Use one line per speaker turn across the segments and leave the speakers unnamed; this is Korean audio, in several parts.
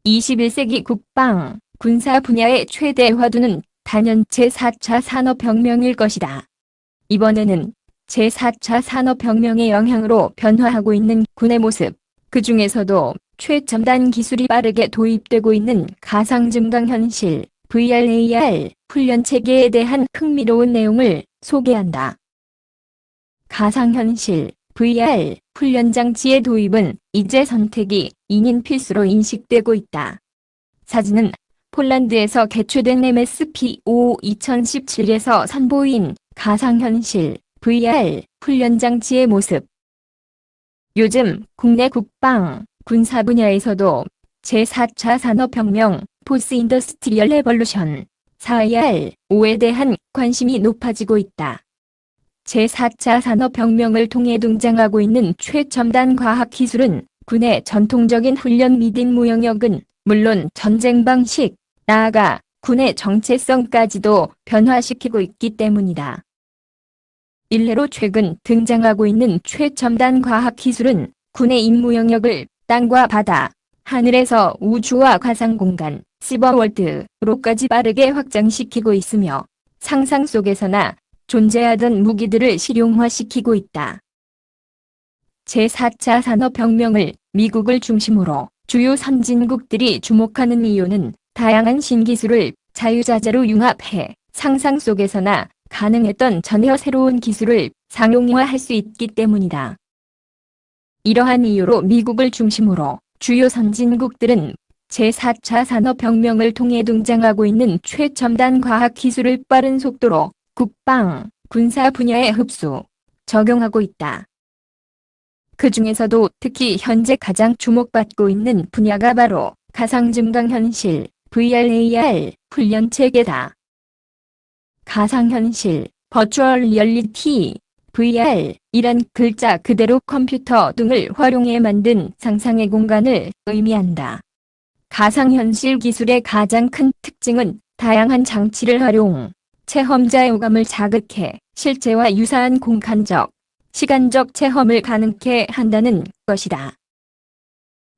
21세기 국방, 군사 분야의 최대 화두는 단연 제4차 산업혁명일 것이다. 이번에는 제4차 산업혁명의 영향으로 변화하고 있는 군의 모습, 그 중에서도 최첨단 기술이 빠르게 도입되고 있는 가상증강현실, VR/AR 훈련체계에 대한 흥미로운 내용을 소개한다. 가상현실, VR 훈련장치의 도입은 이제 선택이 인인 필수로 인식되고 있다. 사진은 폴란드에서 개최된 MSPO 2017에서 선보인 가상현실, VR 훈련장치의 모습. 요즘 국내 국방, 군사 분야에서도 제4차 산업혁명, 포스 인더스트리얼 레볼루션, 4IR, 5에 대한 관심이 높아지고 있다. 제4차 산업혁명을 통해 등장하고 있는 최첨단 과학기술은 군의 전통적인 훈련 및 임무 영역은 물론 전쟁 방식, 나아가 군의 정체성까지도 변화시키고 있기 때문이다. 일례로 최근 등장하고 있는 최첨단 과학기술은 군의 임무 영역을 땅과 바다, 하늘에서 우주와 가상공간, 시버월드로까지 빠르게 확장시키고 있으며 상상 속에서나 존재하던 무기들을 실용화시키고 있다. 제4차 산업혁명을 미국을 중심으로 주요 선진국들이 주목하는 이유는 다양한 신기술을 자유자재로 융합해 상상 속에서나 가능했던 전혀 새로운 기술을 상용화할 수 있기 때문이다. 이러한 이유로 미국을 중심으로 주요 선진국들은 제4차 산업혁명을 통해 등장하고 있는 최첨단 과학기술을 빠른 속도로 국방, 군사 분야에 흡수, 적용하고 있다. 그 중에서도 특히 현재 가장 주목받고 있는 분야가 바로 가상증강현실, VR/AR 훈련체계다. 가상현실, 버추얼 리얼리티, VR이란 글자 그대로 컴퓨터 등을 활용해 만든 상상의 공간을 의미한다. 가상현실 기술의 가장 큰 특징은 다양한 장치를 활용, 체험자의 오감을 자극해 실제와 유사한 공간적, 시간적 체험을 가능케 한다는 것이다.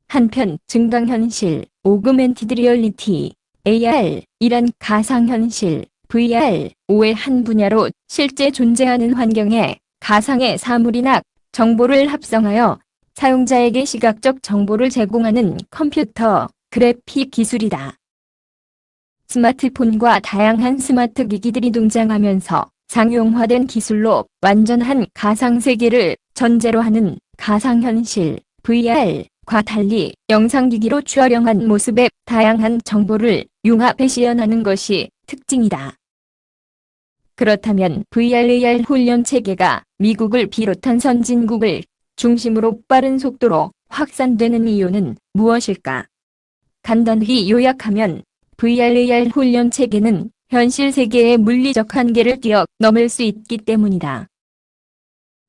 한편 증강현실, 오그멘티드 리얼리티, AR이란 가상현실, VR, 5의 한 분야로 실제 존재하는 환경에 가상의 사물이나 정보를 합성하여 사용자에게 시각적 정보를 제공하는 컴퓨터, 그래픽 기술이다. 스마트폰과 다양한 스마트 기기들이 등장하면서 상용화된 기술로 완전한 가상세계를 전제로 하는 가상현실, VR과 달리 영상기기로 촬영한 모습에 다양한 정보를 융합해 시연하는 것이 특징이다. 그렇다면 VR/AR 훈련체계가 미국을 비롯한 선진국을 중심으로 빠른 속도로 확산되는 이유는 무엇일까? 간단히 요약하면 VR/AR 훈련체계는 현실 세계의 물리적 한계를 뛰어넘을 수 있기 때문이다.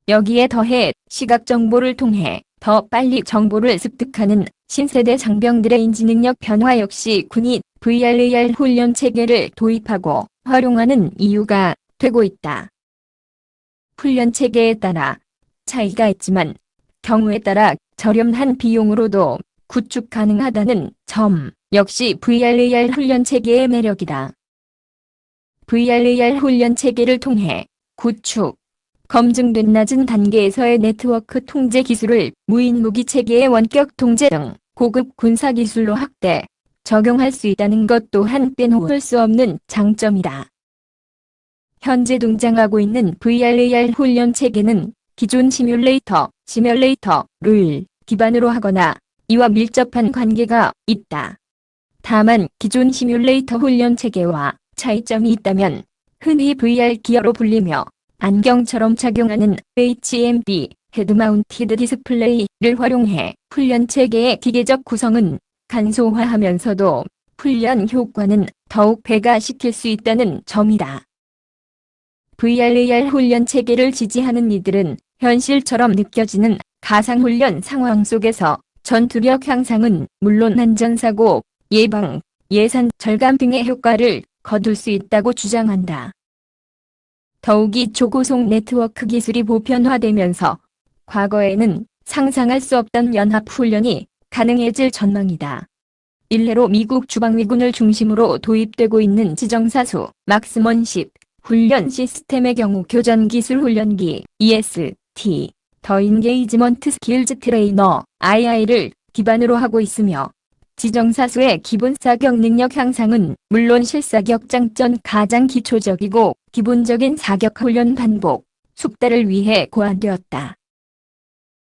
여기에 더해 시각 정보를 통해 더 빨리 정보를 습득하는 신세대 장병들의 인지능력 변화 역시 군이 VR/AR 훈련체계를 도입하고 활용하는 이유가 되고 있다. 훈련체계에 따라 차이가 있지만 경우에 따라 저렴한 비용으로도 구축 가능하다는 점 역시 VR/AR 훈련체계의 매력이다. VR/AR 훈련체계를 통해 구축, 검증된 낮은 단계에서의 네트워크 통제 기술을 무인 무기 체계의 원격 통제 등 고급 군사 기술로 확대, 적용할 수 있다는 것 또한 빼놓을 수 없는 장점이다. 현재 등장하고 있는 VR/AR 훈련체계는 기존 시뮬레이터를 기반으로 하거나 이와 밀접한 관계가 있다. 다만 기존 시뮬레이터 훈련체계와 차이점이 있다면 흔히 VR 기어로 불리며 안경처럼 착용하는 HMD 헤드 마운티드 디스플레이를 활용해 훈련체계의 기계적 구성은 간소화하면서도 훈련 효과는 더욱 배가시킬 수 있다는 점이다. VR/AR 훈련체계를 지지하는 이들은 현실처럼 느껴지는 가상훈련 상황 속에서 전투력 향상은 물론 안전사고 예방, 예산 절감 등의 효과를 거둘 수 있다고 주장한다. 더욱이 초고속 네트워크 기술이 보편화되면서 과거에는 상상할 수 없던 연합훈련이 가능해질 전망이다. 일례로 미국 주방위군을 중심으로 도입되고 있는 지정사수 막스먼십 훈련 시스템의 경우 교전기술훈련기 EST 더 인게이지먼트 스킬즈 트레이너 II를 기반으로 하고 있으며 지정사수의 기본 사격 능력 향상은 물론 실사격 장전 가장 기초적이고 기본적인 사격 훈련 반복, 숙달을 위해 고안되었다.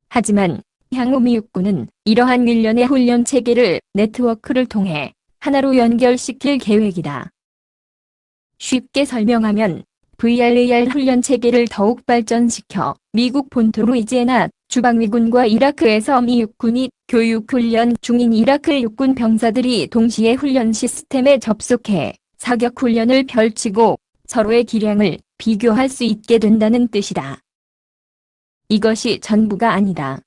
하지만 향후 미 육군은 이러한 일련의 훈련 체계를 네트워크를 통해 하나로 연결시킬 계획이다. 쉽게 설명하면 VRAR 훈련 체계를 더욱 발전시켜 미국 본토 루이지애나 주방위군과 이라크에서 미 육군이 교육훈련 중인 이라크 육군 병사들이 동시에 훈련 시스템에 접속해 사격 훈련을 펼치고 서로의 기량을 비교할 수 있게 된다는 뜻이다. 이것이 전부가 아니다.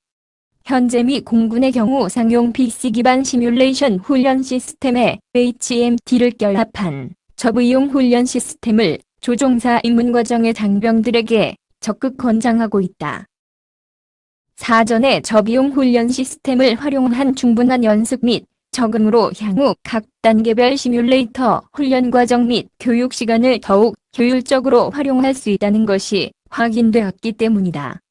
현재 미 공군의 경우 상용 PC 기반 시뮬레이션 훈련 시스템에 HMT를 결합한 저부용 훈련 시스템을 조종사 입문 과정의 장병들에게 적극 권장하고 있다. 사전에 저비용 훈련 시스템을 활용한 충분한 연습 및 적응으로 향후 각 단계별 시뮬레이터 훈련 과정 및 교육 시간을 더욱 효율적으로 활용할 수 있다는 것이 확인되었기 때문이다.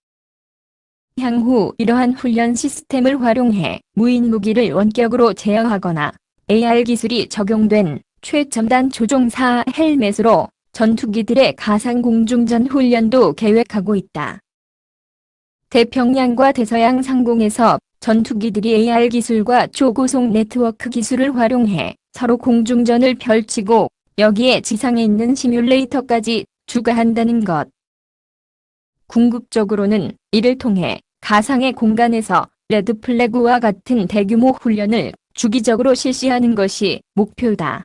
향후 이러한 훈련 시스템을 활용해 무인 무기를 원격으로 제어하거나 AR 기술이 적용된 최첨단 조종사 헬멧으로 전투기들의 가상 공중전 훈련도 계획하고 있다. 태평양과 대서양 상공에서 전투기들이 AR 기술과 초고속 네트워크 기술을 활용해 서로 공중전을 펼치고 여기에 지상에 있는 시뮬레이터까지 추가한다는 것. 궁극적으로는 이를 통해 가상의 공간에서 레드 플래그와 같은 대규모 훈련을 주기적으로 실시하는 것이 목표다.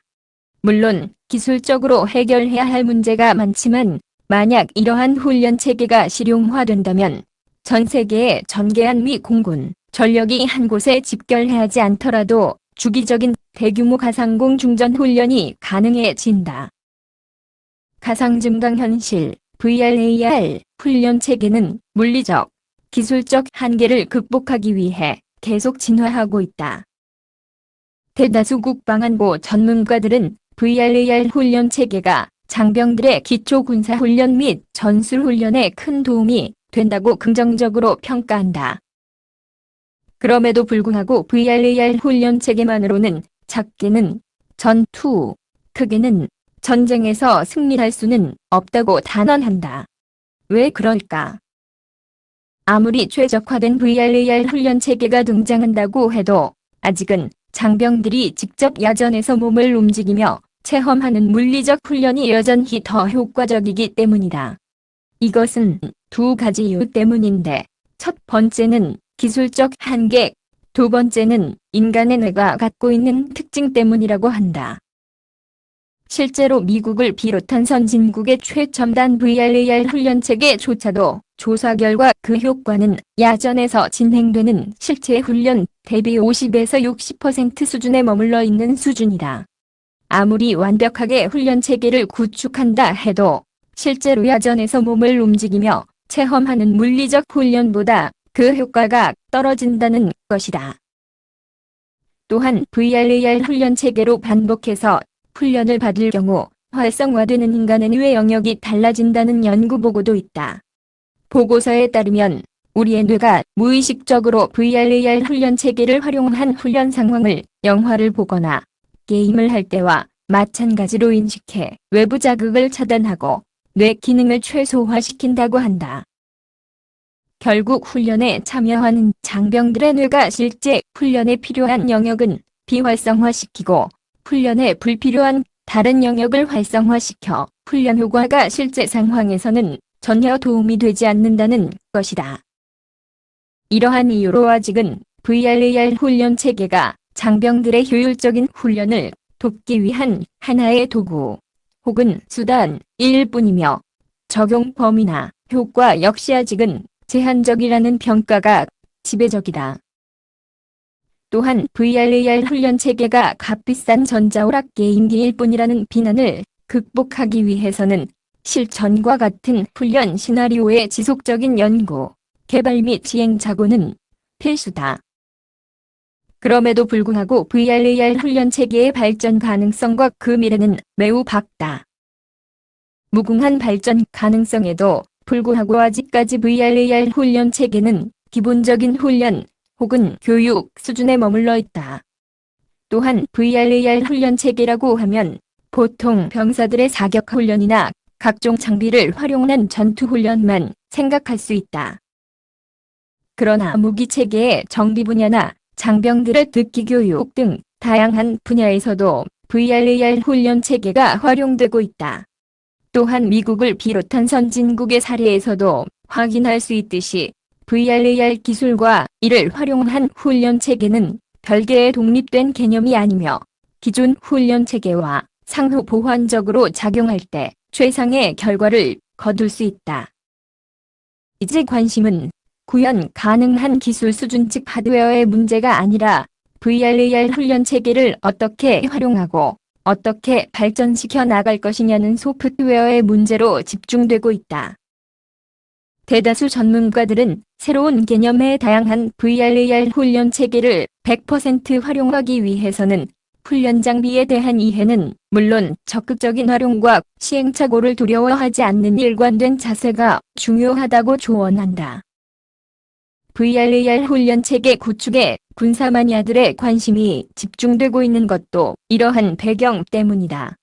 물론 기술적으로 해결해야 할 문제가 많지만 만약 이러한 훈련 체계가 실용화된다면 전 세계의 전개한 미 공군 전력이 한 곳에 집결하지 않더라도 주기적인 대규모 가상공 중전 훈련이 가능해진다. 가상 증강 현실 VRAR 훈련 체계는 물리적, 기술적 한계를 극복하기 위해 계속 진화하고 있다. 대다수 국방안보 전문가들은 VRAR 훈련 체계가 장병들의 기초 군사 훈련 및 전술 훈련에 큰 도움이 된다고 긍정적으로 평가한다. 그럼에도 불구하고 VRAR 훈련 체계만으로는 작게는 전투, 크게는 전쟁에서 승리할 수는 없다고 단언한다. 왜 그럴까? 아무리 최적화된 VRAR 훈련 체계가 등장한다고 해도 아직은 장병들이 직접 야전에서 몸을 움직이며 체험하는 물리적 훈련이 여전히 더 효과적이기 때문이다. 이것은 두 가지 이유 때문인데, 첫 번째는 기술적 한계, 두 번째는 인간의 뇌가 갖고 있는 특징 때문이라고 한다. 실제로 미국을 비롯한 선진국의 최첨단 VRAR 훈련 체계조차도 조사 결과 그 효과는 야전에서 진행되는 실제 훈련 대비 50에서 60% 수준에 머물러 있는 수준이다. 아무리 완벽하게 훈련 체계를 구축한다 해도 실제로 야전에서 몸을 움직이며 체험하는 물리적 훈련보다 그 효과가 떨어진다는 것이다. 또한 VRAR 훈련 체계로 반복해서 훈련을 받을 경우 활성화되는 인간의 뇌 영역이 달라진다는 연구 보고도 있다. 보고서에 따르면 우리의 뇌가 무의식적으로 VRAR 훈련 체계를 활용한 훈련 상황을 영화를 보거나 게임을 할 때와 마찬가지로 인식해 외부 자극을 차단하고 뇌 기능을 최소화시킨다고 한다. 결국 훈련에 참여하는 장병들의 뇌가 실제 훈련에 필요한 영역은 비활성화시키고 훈련에 불필요한 다른 영역을 활성화시켜 훈련 효과가 실제 상황에서는 전혀 도움이 되지 않는다는 것이다. 이러한 이유로 아직은 VRAR 훈련 체계가 장병들의 효율적인 훈련을 돕기 위한 하나의 도구 혹은 수단일 뿐이며 적용 범위나 효과 역시 아직은 제한적이라는 평가가 지배적이다. 또한 VRAR 훈련 체계가 값비싼 전자오락 게임기일 뿐이라는 비난을 극복하기 위해서는 실전과 같은 훈련 시나리오의 지속적인 연구, 개발 및 시행 착오는 필수다. 그럼에도 불구하고 VRAR 훈련 체계의 발전 가능성과 그 미래는 매우 밝다. 무궁한 발전 가능성에도 불구하고 아직까지 VRAR 훈련 체계는 기본적인 훈련 혹은 교육 수준에 머물러 있다. 또한 VRAR 훈련 체계라고 하면 보통 병사들의 사격 훈련이나 각종 장비를 활용한 전투 훈련만 생각할 수 있다. 그러나 무기 체계의 정비 분야나 장병들의 듣기 교육 등 다양한 분야에서도 VRAR 훈련 체계가 활용되고 있다. 또한 미국을 비롯한 선진국의 사례에서도 확인할 수 있듯이 VRAR 기술과 이를 활용한 훈련 체계는 별개의 독립된 개념이 아니며 기존 훈련 체계와 상호 보완적으로 작용할 때 최상의 결과를 거둘 수 있다. 이제 관심은 구현 가능한 기술 수준 즉 하드웨어의 문제가 아니라 VRAR 훈련 체계를 어떻게 활용하고 어떻게 발전시켜 나갈 것이냐는 소프트웨어의 문제로 집중되고 있다. 대다수 전문가들은 새로운 개념의 다양한 VRAR 훈련 체계를 100% 활용하기 위해서는 훈련 장비에 대한 이해는 물론 적극적인 활용과 시행착오를 두려워하지 않는 일관된 자세가 중요하다고 조언한다. VRAR 훈련 체계 구축에 군사 마니아들의 관심이 집중되고 있는 것도 이러한 배경 때문이다.